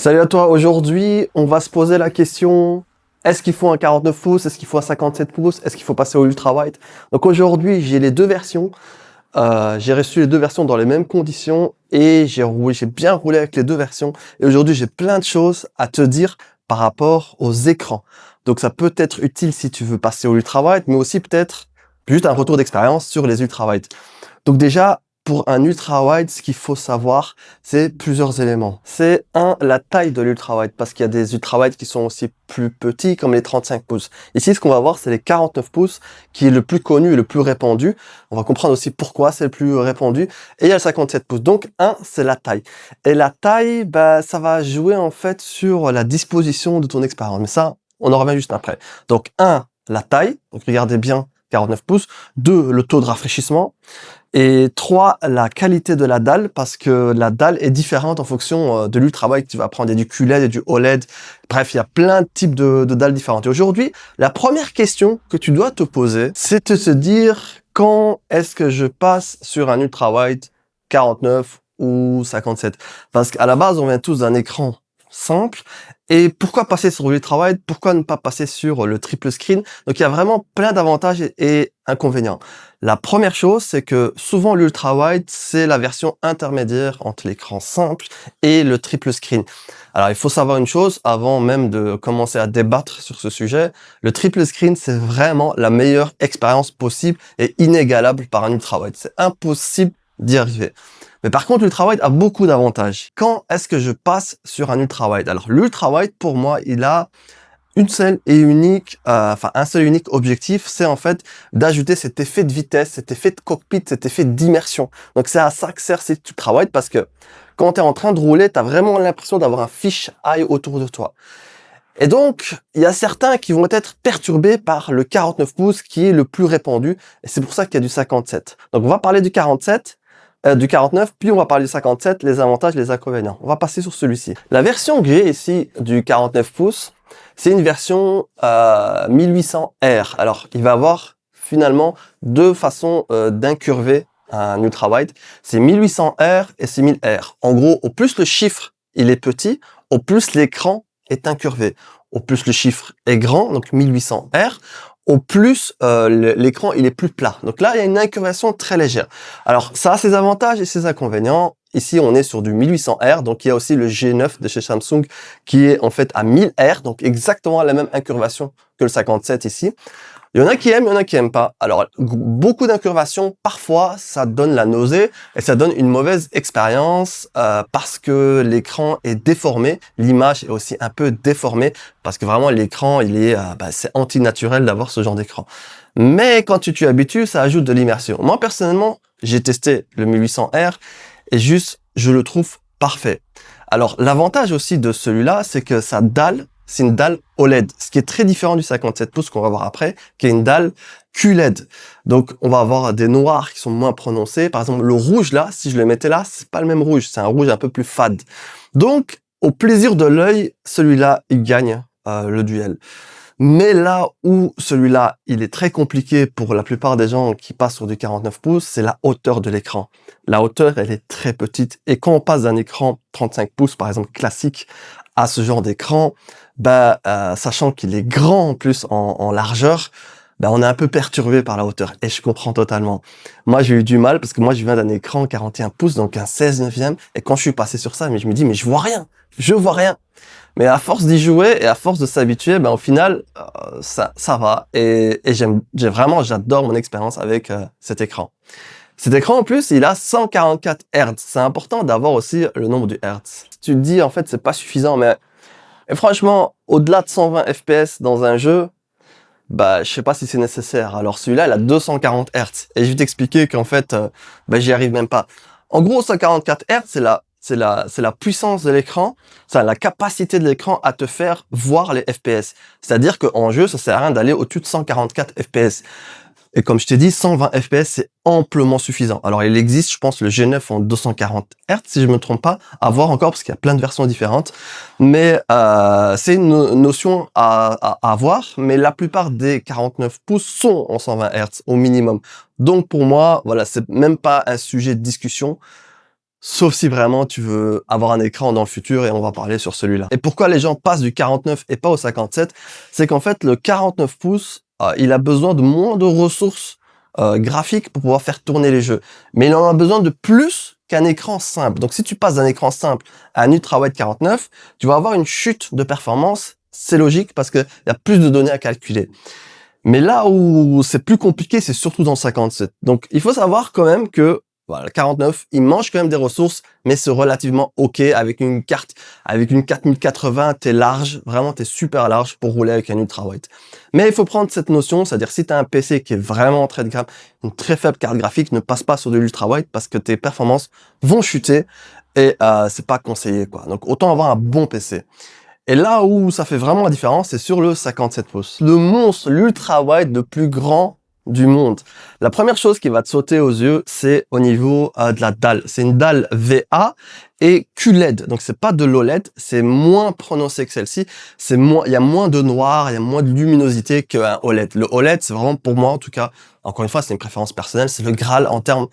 Salut à toi, aujourd'hui on va se poser la question, est-ce qu'il faut un 49 pouces, est-ce qu'il faut un 57 pouces, est-ce qu'il faut passer au ultrawide? Donc aujourd'hui j'ai les deux versions, j'ai reçu les deux versions dans les mêmes conditions et j'ai bien roulé avec les deux versions et aujourd'hui j'ai plein de choses à te dire par rapport aux écrans. Donc ça peut être utile si tu veux passer au ultrawide mais aussi peut-être juste un retour d'expérience sur les ultrawides. Donc déjà, pour un ultra-wide, ce qu'il faut savoir, c'est plusieurs éléments. C'est la taille de l'ultra-wide, parce qu'il y a des ultra-wide qui sont aussi plus petits, comme les 35 pouces. Ici, ce qu'on va voir, c'est les 49 pouces, qui est le plus connu et le plus répandu. On va comprendre aussi pourquoi c'est le plus répandu. Et il y a le 57 pouces. Donc, c'est la taille. Et la taille, ça va jouer en fait sur la disposition de ton expérience. Mais ça, on en revient juste après. Donc, la taille. Donc, regardez bien, 49 pouces. 2, le taux de rafraîchissement. Et 3, la qualité de la dalle, parce que la dalle est différente en fonction de l'ultrawide que tu vas prendre. Il y a du QLED et du OLED. Bref, il y a plein de types de dalles différentes. Et aujourd'hui, la première question que tu dois te poser, c'est de se dire quand est-ce que je passe sur un ultrawide 49 ou 57? Parce qu'à la base, on vient tous d'un écran simple. Et pourquoi passer sur l'ultrawide? Pourquoi ne pas passer sur le triple screen? Donc, il y a vraiment plein d'avantages et inconvénients. La première chose, c'est que souvent l'ultrawide, c'est la version intermédiaire entre l'écran simple et le triple screen. Alors, il faut savoir une chose, avant même de commencer à débattre sur ce sujet, le triple screen, c'est vraiment la meilleure expérience possible et inégalable par un ultrawide. C'est impossible d'y arriver. Mais par contre, l'ultrawide a beaucoup d'avantages. Quand est-ce que je passe sur un ultrawide? Alors, l'ultrawide, pour moi, il a un seul et unique objectif, c'est en fait d'ajouter cet effet de vitesse, cet effet de cockpit, cet effet d'immersion. Donc c'est à ça que sert cet ultrawide, parce que quand tu es en train de rouler, tu as vraiment l'impression d'avoir un fish-eye autour de toi. Et donc, il y a certains qui vont être perturbés par le 49 pouces qui est le plus répandu, et c'est pour ça qu'il y a du 57. Donc on va parler du 47, du 49, puis on va parler du 57, les avantages, les inconvénients. On va passer sur celui-ci. La version que j'ai ici du 49 pouces, c'est une version 1800R. Alors, il va avoir finalement deux façons d'incurver un ultrawide. C'est 1800R et 6000R. En gros, au plus le chiffre il est petit, au plus l'écran est incurvé. Au plus le chiffre est grand, donc 1800R, au plus l'écran il est plus plat. Donc là, il y a une incurvation très légère. Alors, ça a ses avantages et ses inconvénients. Ici, on est sur du 1800R, donc il y a aussi le G9 de chez Samsung qui est en fait à 1000R, donc exactement la même incurvation que le 57 ici. Il y en a qui aiment, il y en a qui aiment pas. Alors, beaucoup d'incurvations, parfois, ça donne la nausée et ça donne une mauvaise expérience parce que l'écran est déformé. L'image est aussi un peu déformée parce que vraiment, l'écran, c'est antinaturel d'avoir ce genre d'écran. Mais quand tu t'y habitues, ça ajoute de l'immersion. Moi, personnellement, j'ai testé le 1800R et juste, je le trouve parfait. Alors, l'avantage aussi de celui-là, c'est que sa dalle, c'est une dalle OLED, ce qui est très différent du 57 pouces qu'on va voir après, qui est une dalle QLED. Donc, on va avoir des noirs qui sont moins prononcés. Par exemple, le rouge là, si je le mettais là, c'est pas le même rouge, c'est un rouge un peu plus fade. Donc, au plaisir de l'œil, celui-là, il gagne le duel. Mais là où celui-là, il est très compliqué pour la plupart des gens qui passent sur du 49 pouces, c'est la hauteur de l'écran. La hauteur, elle est très petite. Et quand on passe d'un écran 35 pouces, par exemple, classique, à ce genre d'écran, sachant qu'il est grand en plus en largeur, on est un peu perturbé par la hauteur. Et je comprends totalement. Moi, j'ai eu du mal parce que moi, je viens d'un écran 41 pouces, donc un 16/9. Et quand je suis passé sur ça, je me dis, mais je vois rien. Je vois rien. Mais à force d'y jouer et à force de s'habituer, au final, ça va. Et j'adore mon expérience avec cet écran. Cet écran, en plus, il a 144 Hz. C'est important d'avoir aussi le nombre du Hz. Tu te dis, en fait, c'est pas suffisant, mais franchement, au-delà de 120 FPS dans un jeu, je sais pas si c'est nécessaire. Alors celui-là, il a 240 Hz. Et je vais t'expliquer qu'en fait, j'y arrive même pas. En gros, 144 Hz, c'est la puissance de l'écran, c'est la capacité de l'écran à te faire voir les FPS. C'est-à-dire qu'en jeu, ça sert à rien d'aller au-dessus de 144 FPS. Et comme je t'ai dit, 120 FPS, c'est amplement suffisant. Alors, il existe, je pense, le G9 en 240 Hz, si je me trompe pas, à voir encore, parce qu'il y a plein de versions différentes. Mais c'est une notion à avoir, mais la plupart des 49 pouces sont en 120 Hz au minimum. Donc, pour moi, voilà, c'est même pas un sujet de discussion. Sauf si vraiment tu veux avoir un écran dans le futur et on va parler sur celui-là. Et pourquoi les gens passent du 49 et pas au 57? C'est qu'en fait, le 49 pouces, il a besoin de moins de ressources graphiques pour pouvoir faire tourner les jeux. Mais il en a besoin de plus qu'un écran simple. Donc si tu passes d'un écran simple à un ultrawide 49, tu vas avoir une chute de performance. C'est logique parce qu'il y a plus de données à calculer. Mais là où c'est plus compliqué, c'est surtout dans le 57. Donc il faut savoir quand même que voilà, le 49, il mange quand même des ressources, mais c'est relativement OK avec une carte, avec une 4080, t'es large, vraiment t'es super large pour rouler avec un ultrawide. Mais il faut prendre cette notion, c'est-à-dire si t'as un PC qui est vraiment très de gamme, une très faible carte graphique, ne passe pas sur de l'ultrawide parce que tes performances vont chuter et c'est pas conseillé quoi. Donc autant avoir un bon PC. Et là où ça fait vraiment la différence, c'est sur le 57 pouces. Le monstre, l'ultra-wide le plus grand du monde. La première chose qui va te sauter aux yeux, c'est au niveau de la dalle. C'est une dalle VA et QLED. Donc c'est pas de l'OLED, c'est moins prononcé que celle-ci. C'est moins, il y a moins de noir, il y a moins de luminosité qu'un OLED. Le OLED, c'est vraiment pour moi, en tout cas, encore une fois, c'est une préférence personnelle, c'est le Graal en termes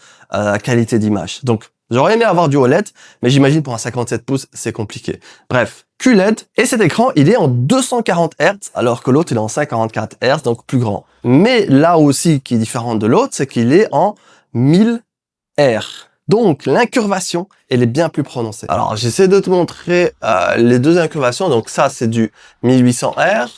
qualité d'image. Donc j'aurais aimé avoir du OLED, mais j'imagine pour un 57 pouces, c'est compliqué. Bref, QLED, et cet écran, il est en 240 Hz, alors que l'autre, il est en 144 Hz, donc plus grand. Mais là aussi, qui est différent de l'autre, c'est qu'il est en 1000 R. Donc, l'incurvation, elle est bien plus prononcée. Alors, j'essaie de te montrer les deux incurvations. Donc, ça, c'est du 1800 R.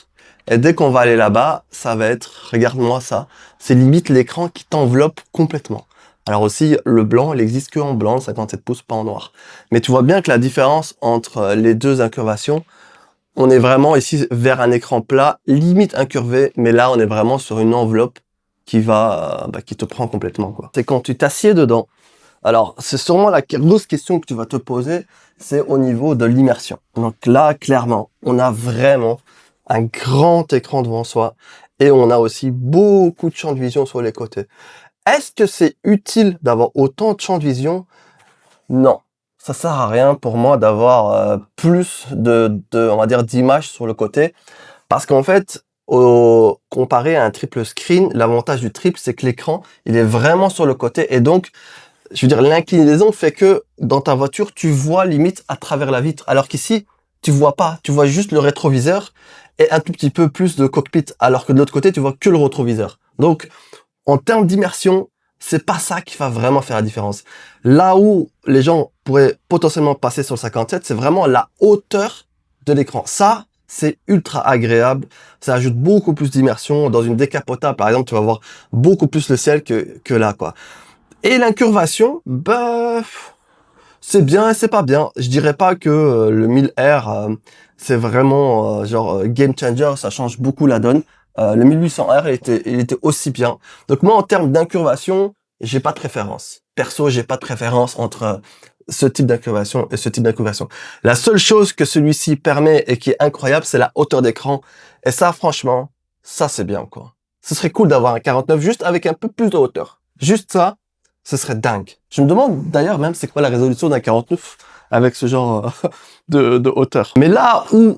Et dès qu'on va aller là-bas, ça va être, regarde-moi ça, c'est limite l'écran qui t'enveloppe complètement. Alors aussi, le blanc, il existe que en blanc, 57 pouces, pas en noir. Mais tu vois bien que la différence entre les deux incurvations, on est vraiment ici vers un écran plat, limite incurvé, mais là, on est vraiment sur une enveloppe qui va, qui te prend complètement, quoi. C'est quand tu t'assieds dedans. Alors, c'est sûrement la grosse question que tu vas te poser, c'est au niveau de l'immersion. Donc là, clairement, on a vraiment un grand écran devant soi et on a aussi beaucoup de champ de vision sur les côtés. Est-ce que c'est utile d'avoir autant de champ de vision? Non. Ça sert à rien pour moi d'avoir plus on va dire, d'images sur le côté. Parce qu'en fait, comparé à un triple screen, l'avantage du triple, c'est que l'écran, il est vraiment sur le côté. Et donc, je veux dire, l'inclinaison fait que dans ta voiture, tu vois limite à travers la vitre. Alors qu'ici, tu vois pas. Tu vois juste le rétroviseur et un tout petit peu plus de cockpit. Alors que de l'autre côté, tu vois que le rétroviseur. Donc, en termes d'immersion, c'est pas ça qui va vraiment faire la différence. Là où les gens pourraient potentiellement passer sur le 57, c'est vraiment la hauteur de l'écran. Ça, c'est ultra agréable. Ça ajoute beaucoup plus d'immersion. Dans une décapotable, par exemple, tu vas voir beaucoup plus le ciel que là, quoi. Et l'incurvation, c'est bien et c'est pas bien. Je dirais pas que le 1000R, c'est vraiment game changer, ça change beaucoup la donne. Le 1800R, il était aussi bien. Donc moi, en termes d'incurvation, j'ai pas de préférence. Perso, j'ai pas de préférence entre ce type d'incurvation et ce type d'incurvation. La seule chose que celui-ci permet et qui est incroyable, c'est la hauteur d'écran. Et ça, franchement, ça c'est bien, quoi. Ce serait cool d'avoir un 49 juste avec un peu plus de hauteur. Juste ça, ce serait dingue. Je me demande d'ailleurs même c'est quoi la résolution d'un 49 avec ce genre de hauteur. Mais là où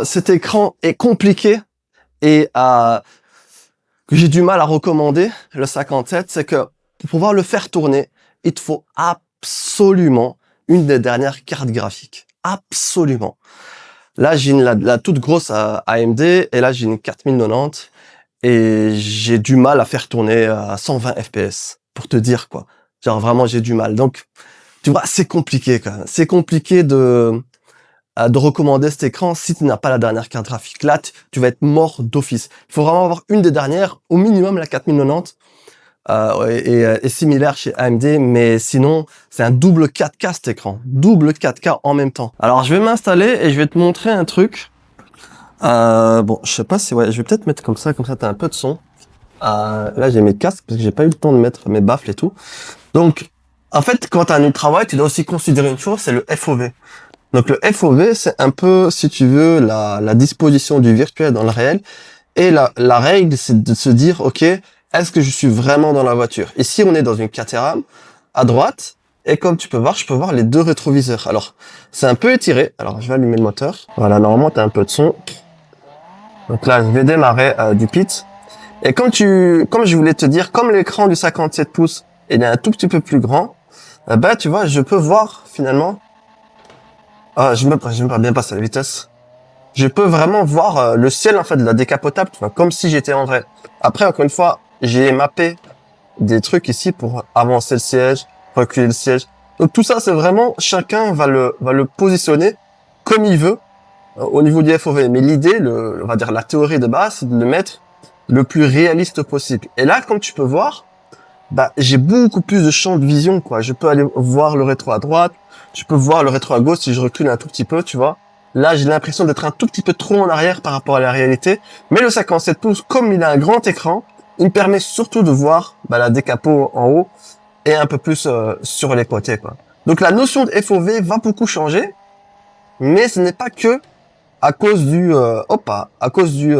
cet écran est compliqué et que j'ai du mal à recommander, le 57, c'est que pour pouvoir le faire tourner, il te faut absolument une des dernières cartes graphiques. Absolument. Là, j'ai la toute grosse AMD et là, j'ai une 4090 et j'ai du mal à faire tourner à 120 FPS. Pour te dire, quoi. Genre, vraiment, j'ai du mal. Donc, tu vois, c'est compliqué, quand même. C'est compliqué de recommander cet écran si tu n'as pas la dernière carte graphique. Là, tu vas être mort d'office. Il faut vraiment avoir une des dernières, au minimum la 4090, et similaire chez AMD, mais sinon, c'est un double 4K cet écran. Double 4K en même temps. Alors, je vais m'installer et je vais te montrer un truc. Bon, je sais pas si, ouais, je vais peut-être mettre comme ça t'as un peu de son. Là, j'ai mes casques parce que j'ai pas eu le temps de mettre mes baffles et tout. Donc, en fait, quand tu as un ultrawide, tu dois aussi considérer une chose, c'est le FOV. Donc, le FOV, c'est un peu, si tu veux, la disposition du virtuel dans le réel. Et la règle, c'est de se dire, OK, est-ce que je suis vraiment dans la voiture? Ici, on est dans une Caterham à droite. Et comme tu peux voir, je peux voir les deux rétroviseurs. Alors, c'est un peu étiré. Alors, je vais allumer le moteur. Voilà, normalement, tu as un peu de son. Donc là, je vais démarrer du pit. Et comme je voulais te dire, comme l'écran du 57 pouces, il est un tout petit peu plus grand, Bah, tu vois, je peux voir, finalement, je me pas bien passer la vitesse. Je peux vraiment voir le ciel, en fait, de la décapotable, tu vois, comme si j'étais en vrai. Après, encore une fois, j'ai mappé des trucs ici pour avancer le siège, reculer le siège. Donc tout ça, c'est vraiment, chacun va le positionner comme il veut au niveau du FOV. Mais l'idée, on va dire la théorie de base, c'est de le mettre le plus réaliste possible. Et là, comme tu peux voir, bah, j'ai beaucoup plus de champ de vision, quoi. Je peux aller voir le rétro à droite, je peux voir le rétro à gauche si je recule un tout petit peu, tu vois. Là, j'ai l'impression d'être un tout petit peu trop en arrière par rapport à la réalité. Mais le 57 pouces, comme il a un grand écran, il me permet surtout de voir bah, la décapo en haut et un peu plus sur les côtés, quoi. Donc la notion de FOV va beaucoup changer, mais ce n'est pas que à cause à cause du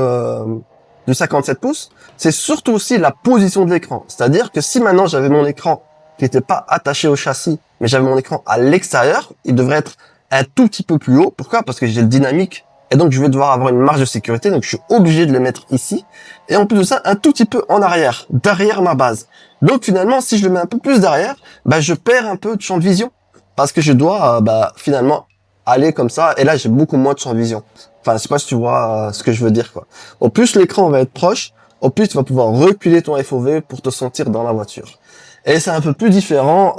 57 pouces, c'est surtout aussi la position de l'écran. C'est-à-dire que si maintenant j'avais mon écran qui n'était pas attaché au châssis, mais j'avais mon écran à l'extérieur, il devrait être un tout petit peu plus haut. Pourquoi? Parce que j'ai le dynamique. Et donc, je vais devoir avoir une marge de sécurité. Donc, je suis obligé de le mettre ici. Et en plus de ça, un tout petit peu en arrière, derrière ma base. Donc, finalement, si je le mets un peu plus derrière, bah, je perds un peu de champ de vision. Parce que je dois, finalement, aller comme ça. Et là, j'ai beaucoup moins de champ de vision. Enfin, je sais pas si tu vois ce que je veux dire, quoi. Au plus l'écran va être proche, au plus tu vas pouvoir reculer ton FOV pour te sentir dans la voiture. Et c'est un peu plus différent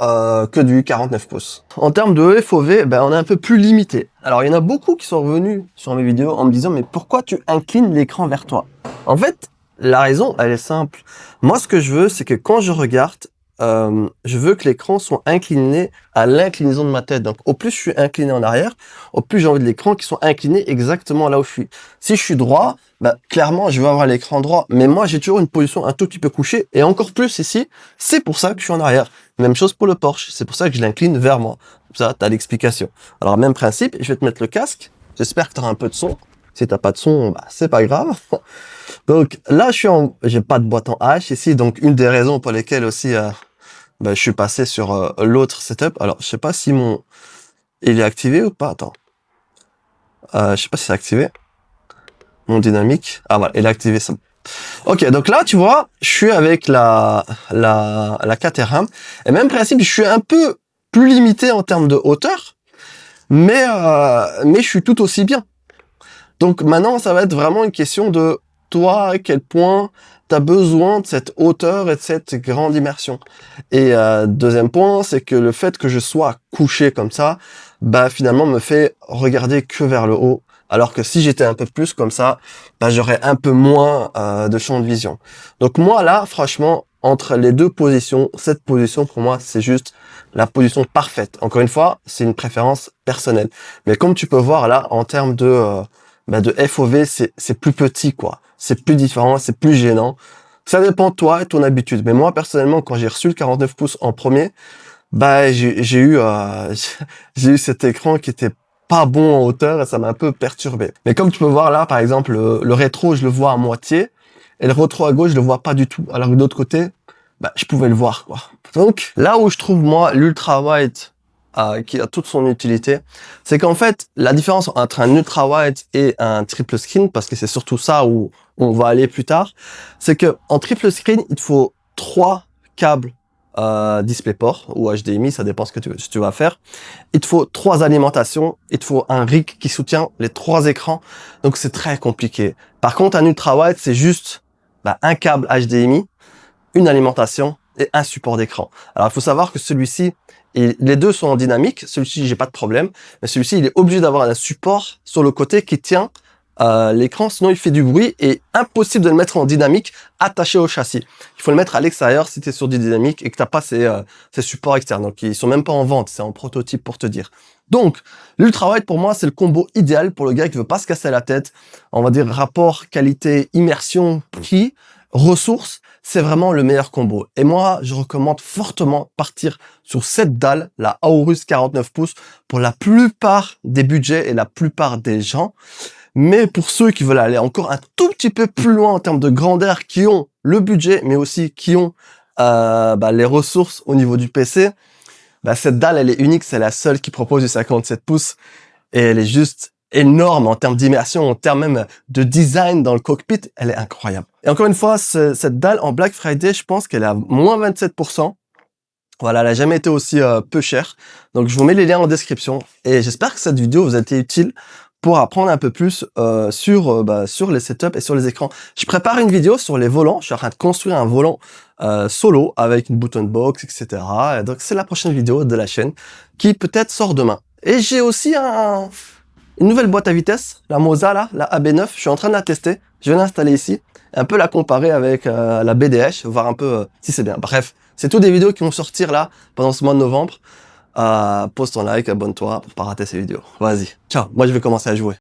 que du 49 pouces. En termes de FOV, ben, on est un peu plus limité. Alors, il y en a beaucoup qui sont revenus sur mes vidéos en me disant « Mais pourquoi tu inclines l'écran vers toi ?» En fait, la raison, elle est simple. Moi, ce que je veux, c'est que quand je regarde, je veux que l'écran soit incliné à l'inclinaison de ma tête. Donc, au plus je suis incliné en arrière, au plus j'ai envie de l'écran qui soit incliné exactement là où je suis. Si je suis droit, bah, clairement, je vais avoir l'écran droit. Mais moi, j'ai toujours une position un tout petit peu couchée et encore plus ici. C'est pour ça que je suis en arrière. Même chose pour le Porsche. C'est pour ça que je l'incline vers moi. Ça, t'as l'explication. Alors, même principe, je vais te mettre le casque. J'espère que tu auras un peu de son. Si t'as pas de son, bah, c'est pas grave. Donc là, j'ai pas de boîte en H ici. Donc, une des raisons pour lesquelles aussi, je suis passé sur l'autre setup. Alors, je sais pas si il est activé ou pas. Attends. Je sais pas si c'est activé. Mon dynamique. Ah voilà, il est activé ça. Ok, donc là, tu vois, je suis avec la Caterham. Et même principe, je suis un peu plus limité en termes de hauteur, mais je suis tout aussi bien. Donc maintenant, ça va être vraiment une question de toi, à quel point tu as besoin de cette hauteur et de cette grande immersion. Et deuxième point, c'est que le fait que je sois couché comme ça, bah finalement me fait regarder que vers le haut. Alors que si j'étais un peu plus comme ça, bah j'aurais un peu moins de champ de vision. Donc moi là, franchement, entre les deux positions, cette position pour moi, c'est juste la position parfaite. Encore une fois, c'est une préférence personnelle. Mais comme tu peux voir là, en termes de FOV, c'est plus petit, quoi. C'est plus différent, c'est plus gênant. Ça dépend de toi et ton habitude. Mais moi, personnellement, quand j'ai reçu le 49 pouces en premier, bah, j'ai eu cet écran qui était pas bon en hauteur et ça m'a un peu perturbé. Mais comme tu peux voir là, par exemple, le rétro, je le vois à moitié et le rétro à gauche, je le vois pas du tout. Alors que de l'autre côté, bah, je pouvais le voir, quoi. Donc, là où je trouve, moi, l'ultra wide qui a toute son utilité, c'est qu'en fait, la différence entre un ultra wide et un triple screen, parce que c'est surtout ça où on va aller plus tard, c'est que en triple screen, il te faut 3 câbles DisplayPort ou HDMI, ça dépend ce que tu vas faire. Il te faut 3 alimentations, il te faut un rig qui soutient les 3 écrans, donc c'est très compliqué. Par contre, un ultra wide, c'est juste un câble HDMI, une alimentation et un support d'écran. Alors, il faut savoir que celui-ci, les deux sont en dynamique. Celui-ci, j'ai pas de problème. Mais celui-ci, il est obligé d'avoir un support sur le côté qui tient l'écran, sinon il fait du bruit et impossible de le mettre en dynamique attaché au châssis. Il faut le mettre à l'extérieur si tu es sur du dynamique et que t'as pas ces supports externes. Donc, ils sont même pas en vente. C'est en prototype pour te dire. Donc, l'ultra wide pour moi, c'est le combo idéal pour le gars qui veut pas se casser la tête. On va dire rapport, qualité, immersion, prix, ressources. C'est vraiment le meilleur combo. Et moi, je recommande fortement de partir sur cette dalle, la Aorus 49 pouces, pour la plupart des budgets et la plupart des gens. Mais pour ceux qui veulent aller encore un tout petit peu plus loin en termes de grandeur, qui ont le budget, mais aussi qui ont les ressources au niveau du PC, cette dalle, elle est unique. C'est la seule qui propose du 57 pouces. Et elle est juste énorme en termes d'immersion, en termes même de design dans le cockpit, elle est incroyable. Et encore une fois, cette dalle en Black Friday, je pense qu'elle est à moins 27%. Voilà, elle a jamais été aussi peu chère. Donc je vous mets les liens en description et j'espère que cette vidéo vous a été utile pour apprendre un peu plus sur les setups et sur les écrans. Je prépare une vidéo sur les volants. Je suis en train de construire un volant solo avec une button box, etc. Et donc c'est la prochaine vidéo de la chaîne qui peut-être sort demain. Et j'ai aussi une nouvelle boîte à vitesse, la Moza là, la AB9. Je suis en train de la tester. Je vais l'installer ici, et un peu la comparer avec la BDH, voir un peu si c'est bien. Bref, c'est tout des vidéos qui vont sortir là pendant ce mois de novembre. Pose ton like, abonne-toi pour pas rater ces vidéos. Vas-y, ciao. Moi je vais commencer à jouer.